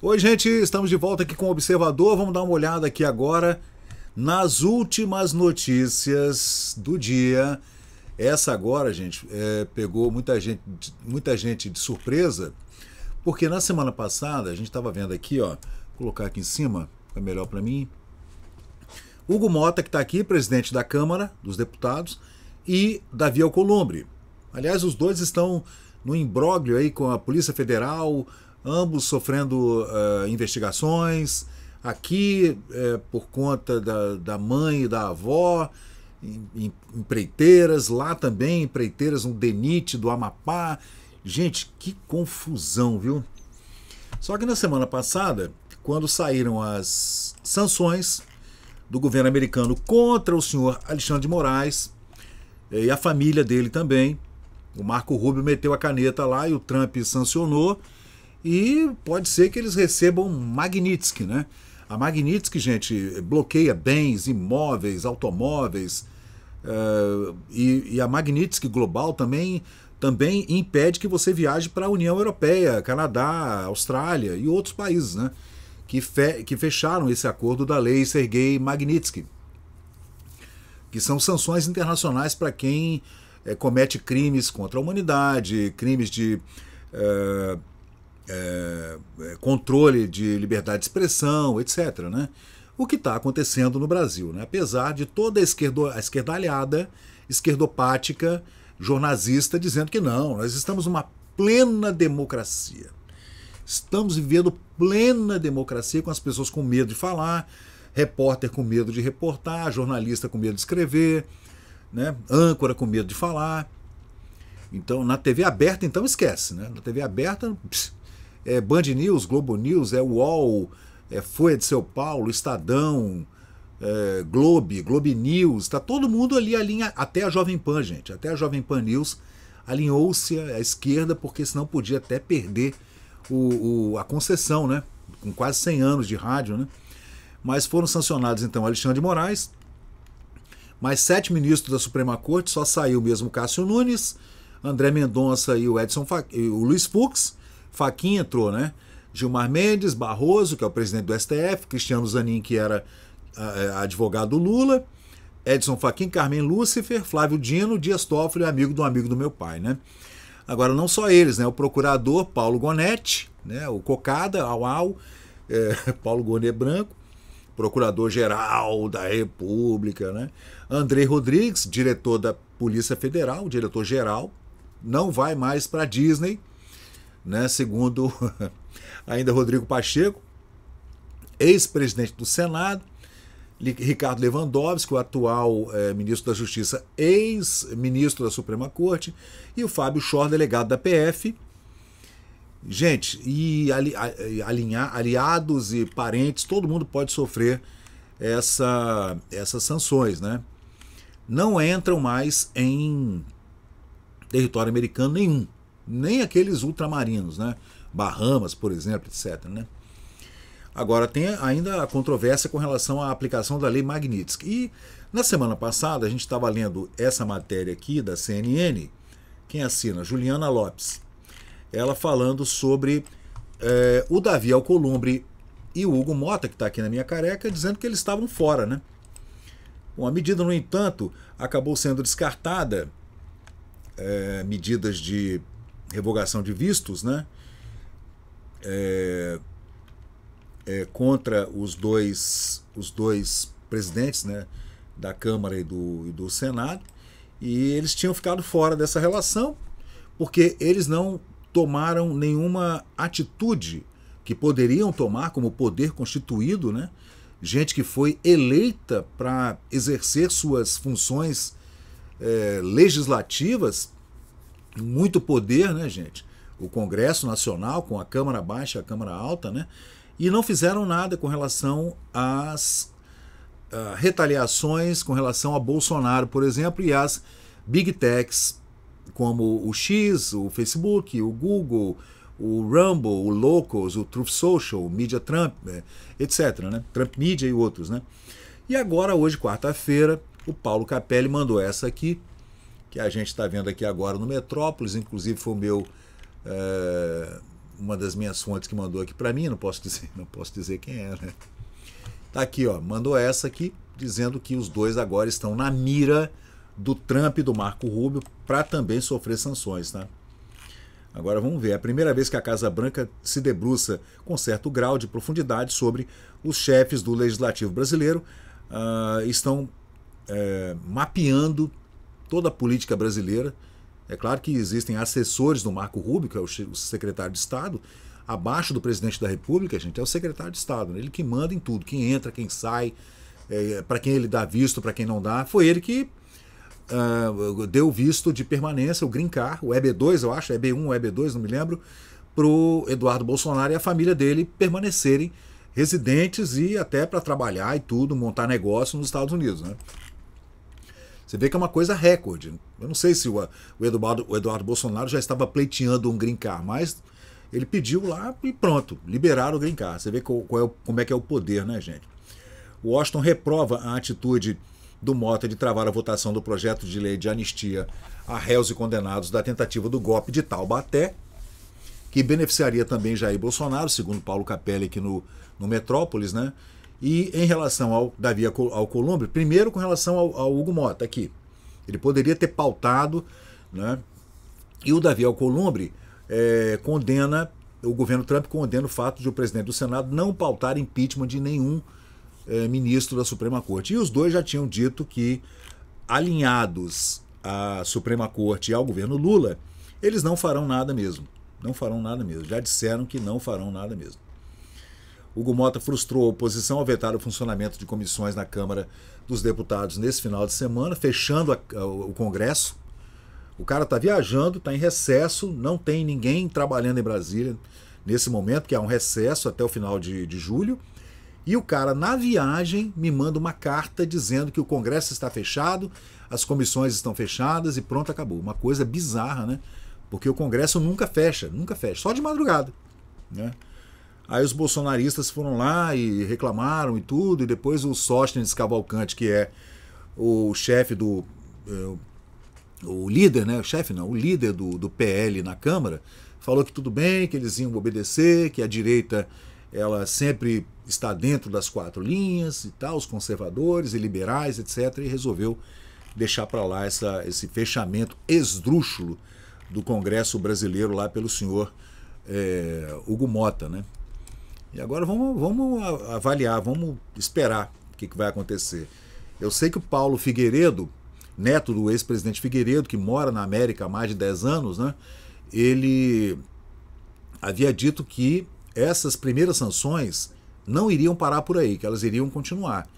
Oi, gente, estamos de volta aqui com o Observador. Vamos dar uma olhada aqui agora nas últimas notícias do dia. Essa agora, gente, pegou muita gente de surpresa, porque na semana passada a gente estava vendo aqui, ó, vou colocar aqui em cima, é melhor para mim. Hugo Motta, que está aqui, presidente da Câmara dos Deputados, e Davi Alcolumbre. Aliás, os dois estão no imbróglio aí com a Polícia Federal, ambos sofrendo investigações, aqui por conta da mãe e da avó, empreiteiras, lá também empreiteiras no DENIT do Amapá. Gente, que confusão, viu? Só que na semana passada, quando saíram as sanções do governo americano contra o senhor Alexandre de Moraes e a família dele também, o Marco Rubio meteu a caneta lá e o Trump sancionou, e pode ser que eles recebam Magnitsky, né? A Magnitsky, gente, bloqueia bens, imóveis, automóveis, e a Magnitsky Global também impede que você viaje para a União Europeia, Canadá, Austrália e outros países, né? Que fecharam esse acordo da lei Sergei Magnitsky, que são sanções internacionais para quem comete crimes contra a humanidade, crimes de controle de liberdade de expressão, etc., né? O que está acontecendo no Brasil, né? Apesar de toda a esquerdalhada, esquerdopática, jornalista dizendo que não, nós estamos numa plena democracia. Estamos vivendo plena democracia, com as pessoas com medo de falar, repórter com medo de reportar, jornalista com medo de escrever, né? Âncora com medo de falar. Então, na TV aberta, então esquece, né? Na TV aberta, Band News, Globo News, UOL, Folha de São Paulo, Estadão, Globo News, tá todo mundo ali alinha, até a Jovem Pan, gente, até a Jovem Pan News alinhou-se à esquerda, porque senão podia até perder a concessão, né? Com quase 100 anos de rádio, né? Mas foram sancionados então Alexandre de Moraes, mais 7 ministros da Suprema Corte, só saiu mesmo Cássio Nunes, André Mendonça e o Luiz Fux. Fachin entrou, né? Gilmar Mendes, Barroso, que é o presidente do STF, Cristiano Zanin, que era advogado do Lula, Edson Fachin, Carmen Lúcifer, Flávio Dino, Dias Toffoli, amigo do meu pai, né? Agora, não só eles, né? O procurador Paulo Gonetti, né? O Cocada, Paulo Gonet Branco, procurador-geral da República, né? Andrei Rodrigues, diretor da Polícia Federal, diretor-geral, não vai mais para a Disney, né? Segundo ainda Rodrigo Pacheco, ex-presidente do Senado, Ricardo Lewandowski, o atual ministro da Justiça, ex-ministro da Suprema Corte, e o Fábio Chor, delegado da PF. Gente, e aliados e parentes, todo mundo pode sofrer essas sanções, né? Não entram mais em território americano nenhum, nem aqueles ultramarinos, né? Bahamas, por exemplo, etc., né? Agora, tem ainda a controvérsia com relação à aplicação da lei Magnitsky. E na semana passada a gente estava lendo essa matéria aqui da CNN, quem assina? Juliana Lopes. Ela falando sobre o Davi Alcolumbre e o Hugo Motta, que está aqui na minha careca, dizendo que eles estavam fora, né? Bom, a medida, no entanto, acabou sendo descartada, medidas de revogação de vistos, né? Contra os dois presidentes, né, da Câmara e do Senado, e eles tinham ficado fora dessa relação porque eles não tomaram nenhuma atitude que poderiam tomar como poder constituído, né? Gente que foi eleita para exercer suas funções legislativas, muito poder, né, gente? O Congresso Nacional, com a Câmara Baixa e a Câmara Alta, né? E não fizeram nada com relação às retaliações com relação a Bolsonaro, por exemplo, e às Big Techs, como o X, o Facebook, o Google, o Rumble, o Locals, o Truth Social, o Media Trump, etc., né? Trump Media e outros, né? E agora, hoje, quarta-feira, o Paulo Capelli mandou essa aqui, que a gente está vendo aqui agora no Metrópolis, inclusive foi uma das minhas fontes que mandou aqui para mim, não posso dizer quem é, né? Tá aqui, ó, mandou essa aqui, dizendo que os dois agora estão na mira do Trump e do Marco Rubio para também sofrer sanções, tá? Agora vamos ver, é a primeira vez que a Casa Branca se debruça com certo grau de profundidade sobre os chefes do Legislativo brasileiro, estão mapeando toda a política brasileira. É claro que existem assessores do Marco Rubio, que é o secretário de Estado, abaixo do presidente da República, gente, é o secretário de Estado, né? Ele que manda em tudo, quem entra, quem sai, para quem ele dá visto, para quem não dá. Foi ele que deu visto de permanência, o Green Card, o EB2, eu acho, EB1 ou EB2, não me lembro, para o Eduardo Bolsonaro e a família dele permanecerem residentes e até para trabalhar e tudo, montar negócio nos Estados Unidos, né? Você vê que é uma coisa recorde. Eu não sei se o Eduardo Bolsonaro já estava pleiteando um Green Card, mas ele pediu lá e pronto, liberaram o Green Card. Você vê como é que é o poder, né, gente? O Washington reprova a atitude do Mota de travar a votação do projeto de lei de anistia a réus e condenados da tentativa do golpe de Taubaté, que beneficiaria também Jair Bolsonaro, segundo Paulo Capelli aqui no Metrópolis, né? E em relação ao Davi Alcolumbre, primeiro com relação ao Hugo Mota aqui, ele poderia ter pautado, né? E o Davi Alcolumbre condena, o governo Trump condena o fato de o presidente do Senado não pautar impeachment de nenhum ministro da Suprema Corte. E os dois já tinham dito que, alinhados à Suprema Corte e ao governo Lula, eles não farão nada mesmo. Não farão nada mesmo. Já disseram que não farão nada mesmo. Hugo Mota frustrou a oposição ao vetar o funcionamento de comissões na Câmara dos Deputados nesse final de semana, fechando o Congresso. O cara está viajando, está em recesso, não tem ninguém trabalhando em Brasília nesse momento, que é um recesso até o final de julho. E o cara, na viagem, me manda uma carta dizendo que o Congresso está fechado, as comissões estão fechadas e pronto, acabou. Uma coisa bizarra, né? Porque o Congresso nunca fecha, só de madrugada, né? Aí os bolsonaristas foram lá e reclamaram e tudo, e depois o Sóstenes Cavalcante, que é o chefe do... o líder, né? O chefe não, o líder do PL na Câmara, falou que tudo bem, que eles iam obedecer, que a direita ela sempre está dentro das quatro linhas e tal, os conservadores e liberais, etc., e resolveu deixar para lá esse fechamento esdrúxulo do Congresso brasileiro lá pelo senhor Hugo Mota, né? E agora vamos avaliar, vamos esperar o que vai acontecer. Eu sei que o Paulo Figueiredo, neto do ex-presidente Figueiredo, que mora na América há mais de 10 anos, né? Ele havia dito que essas primeiras sanções não iriam parar por aí, que elas iriam continuar.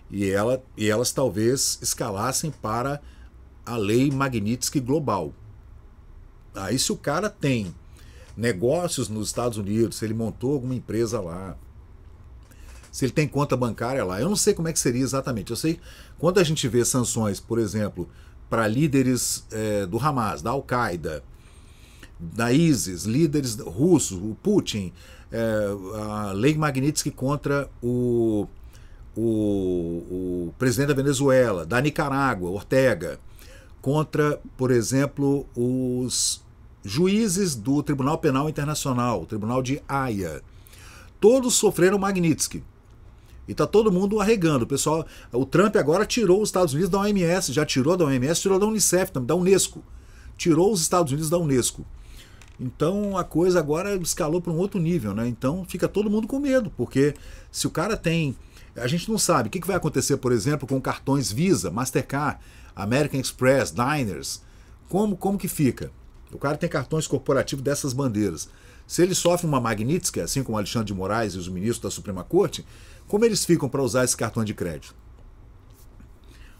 E elas talvez escalassem para a lei Magnitsky global. Aí se o cara tem negócios nos Estados Unidos, se ele montou alguma empresa lá, se ele tem conta bancária lá, eu não sei como é que seria exatamente. Eu sei, quando a gente vê sanções, por exemplo, para líderes do Hamas, da Al-Qaeda, da ISIS, líderes russos, o Putin, a lei Magnitsky contra o presidente da Venezuela, da Nicarágua, Ortega, contra, por exemplo, os juízes do Tribunal Penal Internacional, o Tribunal de Haia. Todos sofreram Magnitsky. E está todo mundo arregando. O Trump agora tirou os Estados Unidos da OMS, já tirou da OMS, tirou da Unicef, da Unesco. Tirou os Estados Unidos da Unesco. Então a coisa agora escalou para um outro nível, né? Então fica todo mundo com medo, porque se o cara tem... A gente não sabe o que vai acontecer, por exemplo, com cartões Visa, Mastercard, American Express, Diners. Como que fica? O cara tem cartões corporativos dessas bandeiras. Se ele sofre uma Magnitsky, assim como Alexandre de Moraes e os ministros da Suprema Corte, como eles ficam para usar esse cartão de crédito?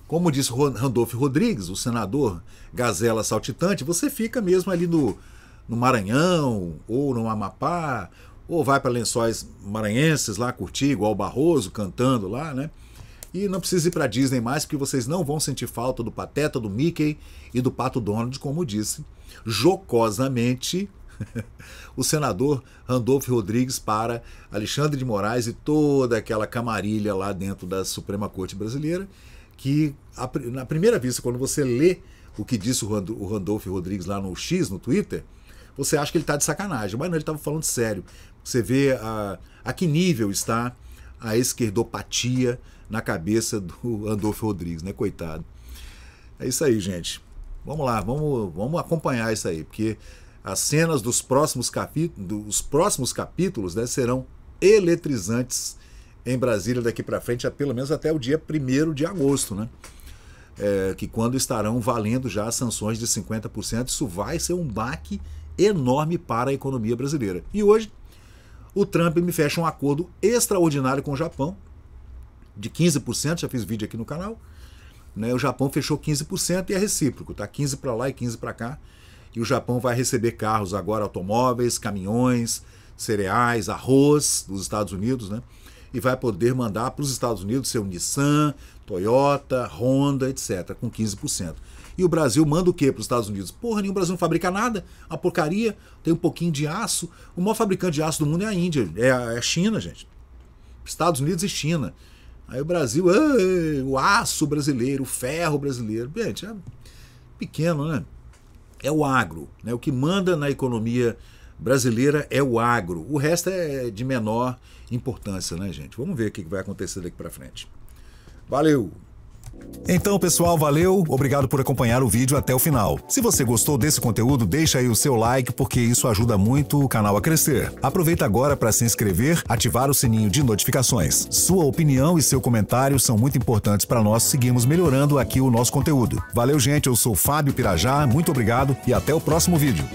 Como disse Randolfo Rodrigues, o senador Gazela Saltitante, você fica mesmo ali no Maranhão, ou no Amapá, ou vai para Lençóis Maranhenses lá curtir, igual o Barroso, cantando lá, né? E não precisa ir para Disney mais, porque vocês não vão sentir falta do Pateta, do Mickey e do Pato Donald, como disse jocosamente o senador Randolfo Rodrigues para Alexandre de Moraes e toda aquela camarilha lá dentro da Suprema Corte Brasileira, que na primeira vista, quando você lê o que disse o Randolfo Rodrigues lá no X, no Twitter, você acha que ele está de sacanagem, mas não, ele estava falando sério. Você vê a que nível está a esquerdopatia na cabeça do Andolfo Rodrigues, né? Coitado. É isso aí, gente. Vamos lá, vamos acompanhar isso aí, porque as cenas dos próximos capítulos, né, serão eletrizantes em Brasília daqui para frente, pelo menos até o dia 1º de agosto, né? Que quando estarão valendo já as sanções de 50%, isso vai ser um baque enorme para a economia brasileira. E hoje, o Trump me fecha um acordo extraordinário com o Japão, de 15%, já fiz vídeo aqui no canal, né? O Japão fechou 15% e é recíproco, tá? 15 para lá e 15 para cá. E o Japão vai receber carros agora, automóveis, caminhões, cereais, arroz dos Estados Unidos, né? E vai poder mandar para os Estados Unidos seu Nissan, Toyota, Honda, etc., com 15%. E o Brasil manda o quê para os Estados Unidos? Porra nenhuma, o Brasil não fabrica nada, uma porcaria, tem um pouquinho de aço. O maior fabricante de aço do mundo é a Índia, é a China, gente. Estados Unidos e China. Aí o Brasil, o aço brasileiro, o ferro brasileiro. Gente, é pequeno, né? É o agro, né? O que manda na economia brasileira é o agro. O resto é de menor importância, né, gente? Vamos ver o que vai acontecer daqui para frente. Valeu! Então, pessoal, valeu, obrigado por acompanhar o vídeo até o final. Se você gostou desse conteúdo, deixa aí o seu like, porque isso ajuda muito o canal a crescer. Aproveita agora para se inscrever, ativar o sininho de notificações. Sua opinião e seu comentário são muito importantes para nós seguirmos melhorando aqui o nosso conteúdo. Valeu, gente, eu sou Fábio Pirajá, muito obrigado e até o próximo vídeo.